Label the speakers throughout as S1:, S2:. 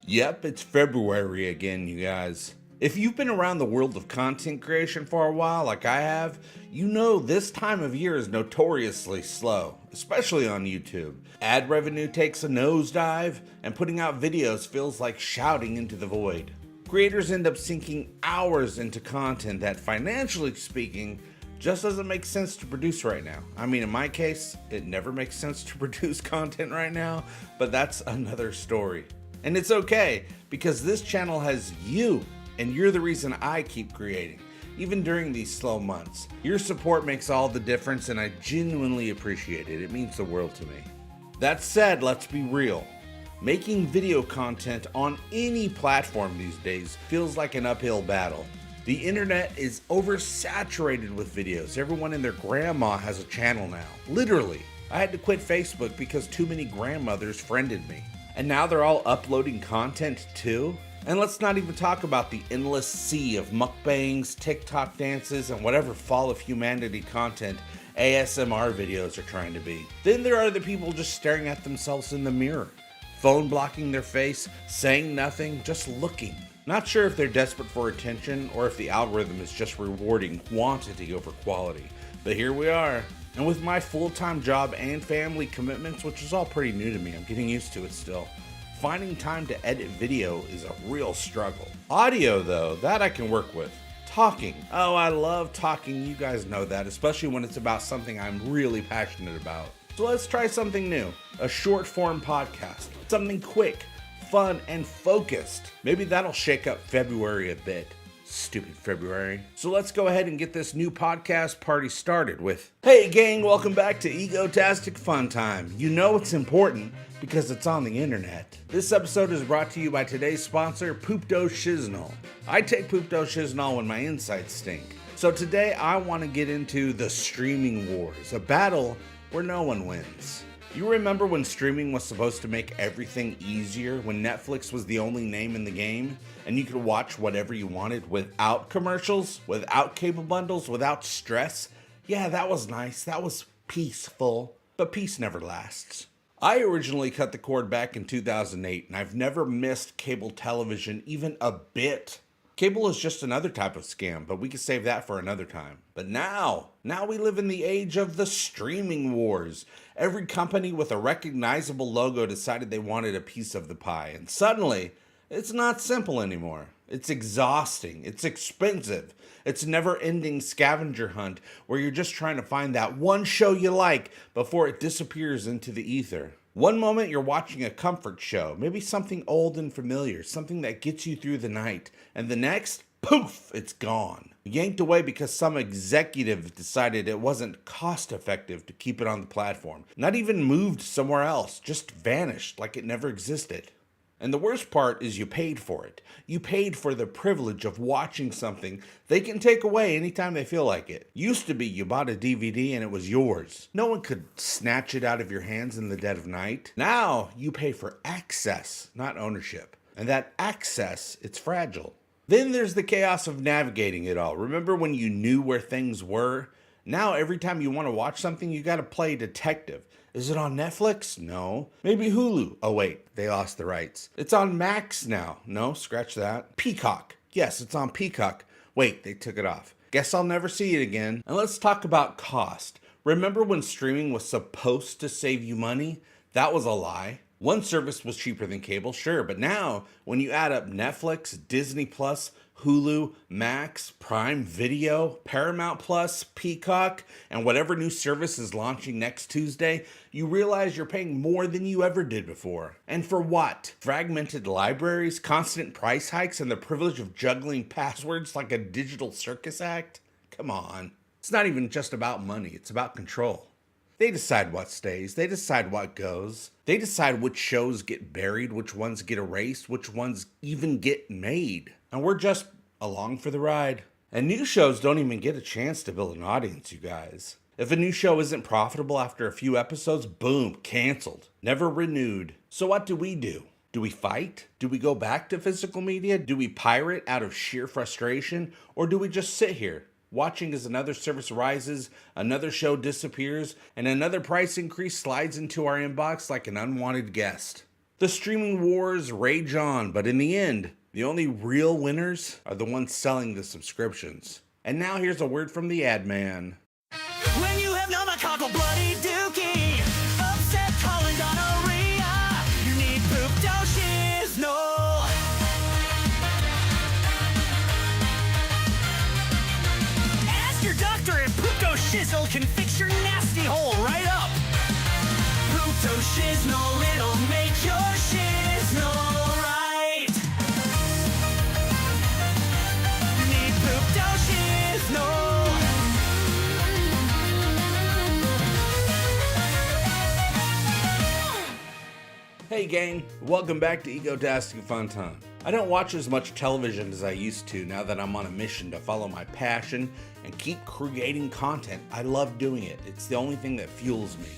S1: Yep, it's February again, you guys. If you've been around the world of content creation for a while, like I have, you know this time of year is notoriously slow, especially on YouTube. Ad revenue takes a nosedive, and putting out videos feels like shouting into the void. Creators end up sinking hours into content that, financially speaking, just doesn't make sense to produce right now. I mean, in my case, it never makes sense to produce content right now, but that's another story. And it's okay, because this channel has you, and you're the reason I keep creating, even during these slow months. Your support makes all the difference, and I genuinely appreciate it. It means the world to me. That said, let's be real. Making video content on any platform these days feels like an uphill battle. The internet is oversaturated with videos. Everyone and their grandma has a channel now. Literally. I had to quit Facebook because too many grandmothers friended me. And now they're all uploading content too? And let's not even talk about the endless sea of mukbangs, TikTok dances, and whatever fall of humanity content ASMR videos are trying to be. Then there are the people just staring at themselves in the mirror, phone blocking their face, saying nothing, just looking. Not sure if they're desperate for attention or if the algorithm is just rewarding quantity over quality. But here we are. And with my full-time job and family commitments, which is all pretty new to me, I'm getting used to it still, finding time to edit video is a real struggle. Audio though, that I can work with. Talking. Oh, I love talking, you guys know that, especially when it's about something I'm really passionate about. So let's try something new, a short form podcast, something quick, fun, and focused. Maybe that'll shake up February a bit. Stupid February. So let's go ahead and get this new podcast party started with, hey gang, welcome back to Egotastic FunTime. You know it's important because it's on the internet. This episode is brought to you by today's sponsor, Poop-Do-Shiznal. I take Poop-Do-Shiznal when my insides stink. So today I want to get into the streaming wars, a battle where no one wins. You remember when streaming was supposed to make everything easier, when Netflix was the only name in the game, and you could watch whatever you wanted without commercials, without cable bundles, without stress? Yeah, that was nice, that was peaceful, but peace never lasts. I originally cut the cord back in 2008, and I've never missed cable television even a bit. Cable is just another type of scam, but we can save that for another time. But now we live in the age of the streaming wars. Every company with a recognizable logo decided they wanted a piece of the pie, and suddenly, it's not simple anymore. It's exhausting, it's expensive, it's a never-ending scavenger hunt where you're just trying to find that one show you like before it disappears into the ether. One moment you're watching a comfort show, maybe something old and familiar, something that gets you through the night, and the next, poof, it's gone. Yanked away because some executive decided it wasn't cost effective to keep it on the platform. Not even moved somewhere else, just vanished like it never existed. And the worst part is you paid for it. You paid for the privilege of watching something they can take away anytime they feel like it. Used to be you bought a DVD and it was yours. No one could snatch it out of your hands in the dead of night. Now you pay for access, not ownership. And that access, it's fragile. Then there's the chaos of navigating it all. Remember when you knew where things were? Now every time you want to watch something, you gotta play detective. Is it on Netflix? No. Maybe Hulu. Oh wait, they lost the rights. It's on Max now. No, scratch that. Peacock. Yes, it's on Peacock. Wait, they took it off. Guess I'll never see it again. And let's talk about cost. Remember when streaming was supposed to save you money? That was a lie. One service was cheaper than cable, sure, but now when you add up Netflix, Disney Plus, Hulu, Max, Prime Video, Paramount Plus, Peacock, and whatever new service is launching next Tuesday, you realize you're paying more than you ever did before. And for what? Fragmented libraries, constant price hikes, and the privilege of juggling passwords like a digital circus act? Come on. It's not even just about money, it's about control. They decide what stays, they decide what goes. They decide which shows get buried, which ones get erased, which ones even get made. And we're just along for the ride. And new shows don't even get a chance to build an audience, you guys. If a new show isn't profitable after a few episodes, boom, canceled, never renewed. So what do? Do we fight? Do we go back to physical media? Do we pirate out of sheer frustration? Or do we just sit here, watching as another service rises, another show disappears, and another price increase slides into our inbox like an unwanted guest? The streaming wars rage on, but in the end, the only real winners are the ones selling the subscriptions. And now here's a word from the ad man.
S2: When you have pneumococcal bloody dookie, upset colon gonorrhea, you need poop no. Ask your doctor if poop can fix your nasty hole right up. Poop it'll make your shiznle right. You need poop
S1: Hey gang, welcome back to Egotastic FunTime. I don't watch as much television as I used to now that I'm on a mission to follow my passion and keep creating content. I love doing it. It's the only thing that fuels me.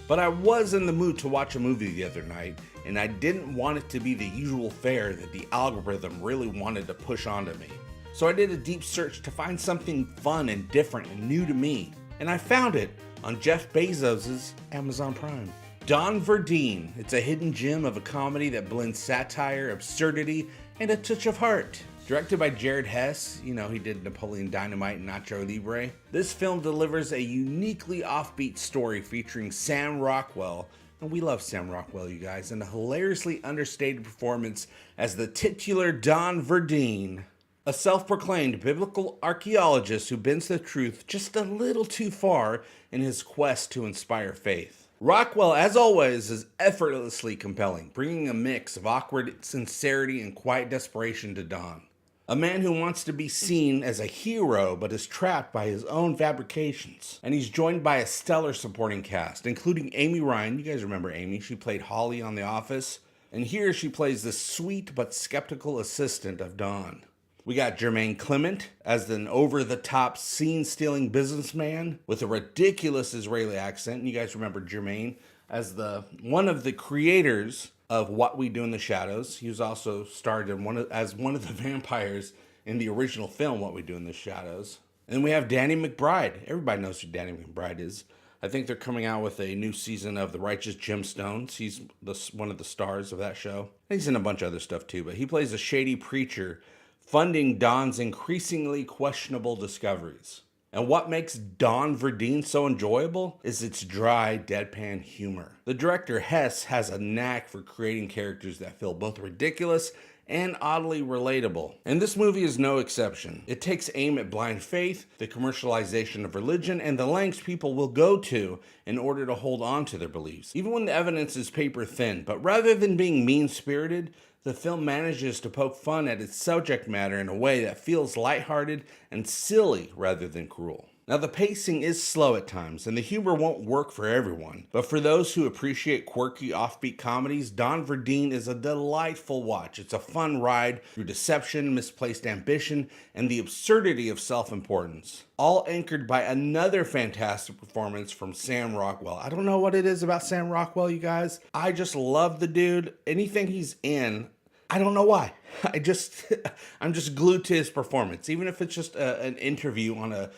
S1: But I was in the mood to watch a movie the other night, and I didn't want it to be the usual fare that the algorithm really wanted to push onto me. So I did a deep search to find something fun and different and new to me, and I found it on Jeff Bezos' Amazon Prime. Don VERDEAN. It's a hidden gem of a comedy that blends satire, absurdity, and a touch of heart. Directed by Jared Hess, he did Napoleon Dynamite and Nacho Libre. This film delivers a uniquely offbeat story featuring Sam Rockwell, and we love Sam Rockwell, you guys, and a hilariously understated performance as the titular Don VERDEAN, a self-proclaimed biblical archaeologist who bends the truth just a little too far in his quest to inspire faith. Rockwell, as always, is effortlessly compelling, bringing a mix of awkward sincerity and quiet desperation to Don. A man who wants to be seen as a hero but is trapped by his own fabrications. And he's joined by a stellar supporting cast, including Amy Ryan. You guys remember Amy, she played Holly on The Office. And here she plays the sweet but skeptical assistant of Don. We got Jermaine Clement as an over-the-top scene-stealing businessman with a ridiculous Israeli accent. And you guys remember Jermaine as one of the creators of What We Do in the Shadows. He was also starred in as one of the vampires in the original film What We Do in the Shadows. And we have Danny McBride. Everybody knows who Danny McBride is. I think they're coming out with a new season of The Righteous Gemstones. He's one of the stars of that show. He's in a bunch of other stuff too, but he plays a shady preacher funding Don's increasingly questionable discoveries. And what makes Don VERDEAN so enjoyable is its dry, deadpan humor. The director Hess has a knack for creating characters that feel both ridiculous and oddly relatable. And this movie is no exception. It takes aim at blind faith, the commercialization of religion, and the lengths people will go to in order to hold on to their beliefs, even when the evidence is paper thin. But rather than being mean-spirited, the film manages to poke fun at its subject matter in a way that feels lighthearted and silly rather than cruel. Now, the pacing is slow at times, and the humor won't work for everyone. But for those who appreciate quirky, offbeat comedies, Don VERDEAN is a delightful watch. It's a fun ride through deception, misplaced ambition, and the absurdity of self-importance. All anchored by another fantastic performance from Sam Rockwell. I don't know what it is about Sam Rockwell, you guys. I just love the dude. Anything he's in, I don't know why. I'm just glued to his performance. Even if it's just an interview on a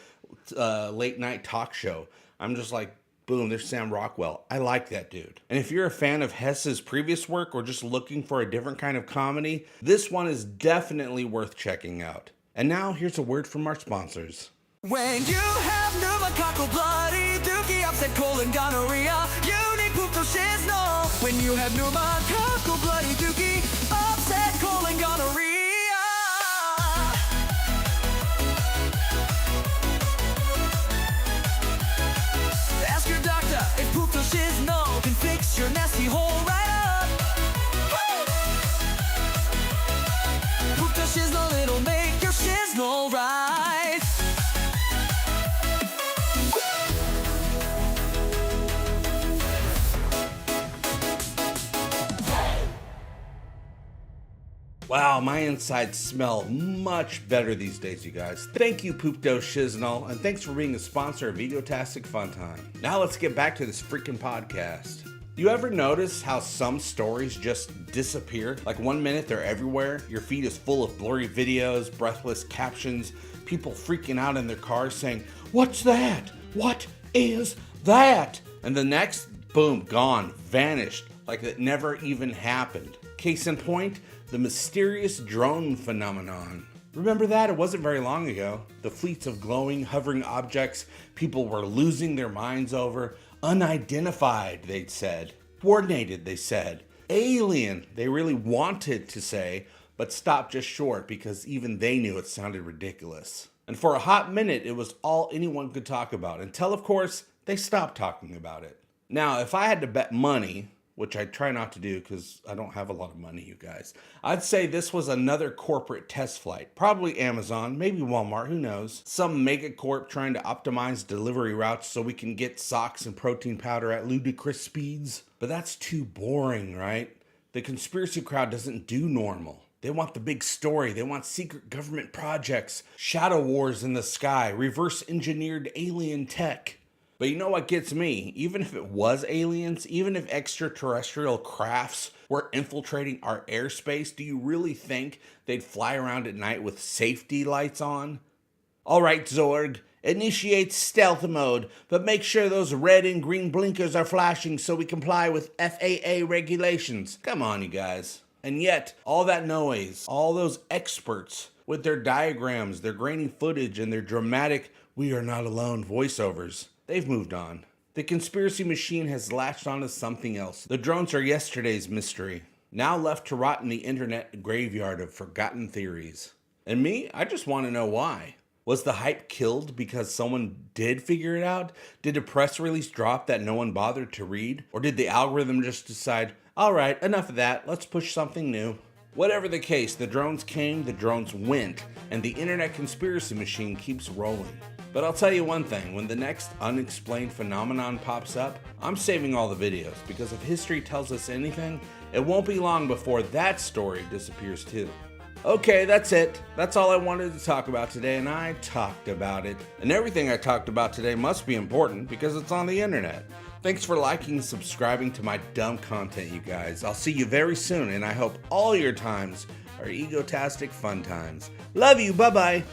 S1: late night talk show, I'm just like, boom, there's Sam Rockwell. I like that dude. And if you're a fan of Hess's previous work or just looking for a different kind of comedy, this one is definitely worth checking out. And now here's a word from our sponsors.
S2: When you have pneumococcal bloody dookie, upset colon gonorrhea, you need poop no. When you have pneumococcal bloody dookie, upset colon gonorrhea. Ask your doctor if poop no can fix your nasty hole right up. Poop it'll make your shiznle right.
S1: Wow, my insides smell much better these days, you guys. Thank you, Poopdo Shiznle, and thanks for being a sponsor of Egotastic FunTime. Now let's get back to this freaking podcast. You ever notice how some stories just disappear? Like one minute they're everywhere, your feed is full of blurry videos, breathless captions, people freaking out in their cars saying, "What's that? What is that?" And the next, boom, gone, vanished. like it never even happened. Case in point, the mysterious drone phenomenon. Remember that? It wasn't very long ago. The fleets of glowing, hovering objects people were losing their minds over. Unidentified, they'd said. Coordinated, they said. Alien, they really wanted to say, but stopped just short because even they knew it sounded ridiculous. And for a hot minute, it was all anyone could talk about, until, of course, they stopped talking about it. Now, if I had to bet money, which I try not to do because I don't have a lot of money, you guys, I'd say this was another corporate test flight. Probably Amazon, maybe Walmart, who knows. Some megacorp trying to optimize delivery routes so we can get socks and protein powder at ludicrous speeds. But that's too boring, right? The conspiracy crowd doesn't do normal. They want the big story. They want secret government projects, shadow wars in the sky, reverse engineered alien tech. But you know what gets me? Even if it was aliens, even if extraterrestrial crafts were infiltrating our airspace, do you really think they'd fly around at night with safety lights on? All right, Zorg, initiate stealth mode, but make sure those red and green blinkers are flashing so we comply with FAA regulations. Come on, you guys. And yet, all that noise, all those experts with their diagrams, their grainy footage, and their dramatic "we are not alone" voiceovers, they've moved on. The conspiracy machine has latched onto something else. The drones are yesterday's mystery, now left to rot in the internet graveyard of forgotten theories. And me, I just want to know why. Was the hype killed because someone did figure it out? Did a press release drop that no one bothered to read? Or did the algorithm just decide, all right, enough of that, let's push something new? Whatever the case, the drones came, the drones went, and the internet conspiracy machine keeps rolling. But I'll tell you one thing, when the next unexplained phenomenon pops up, I'm saving all the videos, because if history tells us anything, it won't be long before that story disappears too. Okay, that's it. That's all I wanted to talk about today, and I talked about it. And everything I talked about today must be important because it's on the internet. Thanks for liking and subscribing to my dumb content, you guys. I'll see you very soon, and I hope all your times are egotastic fun times. Love you, bye-bye.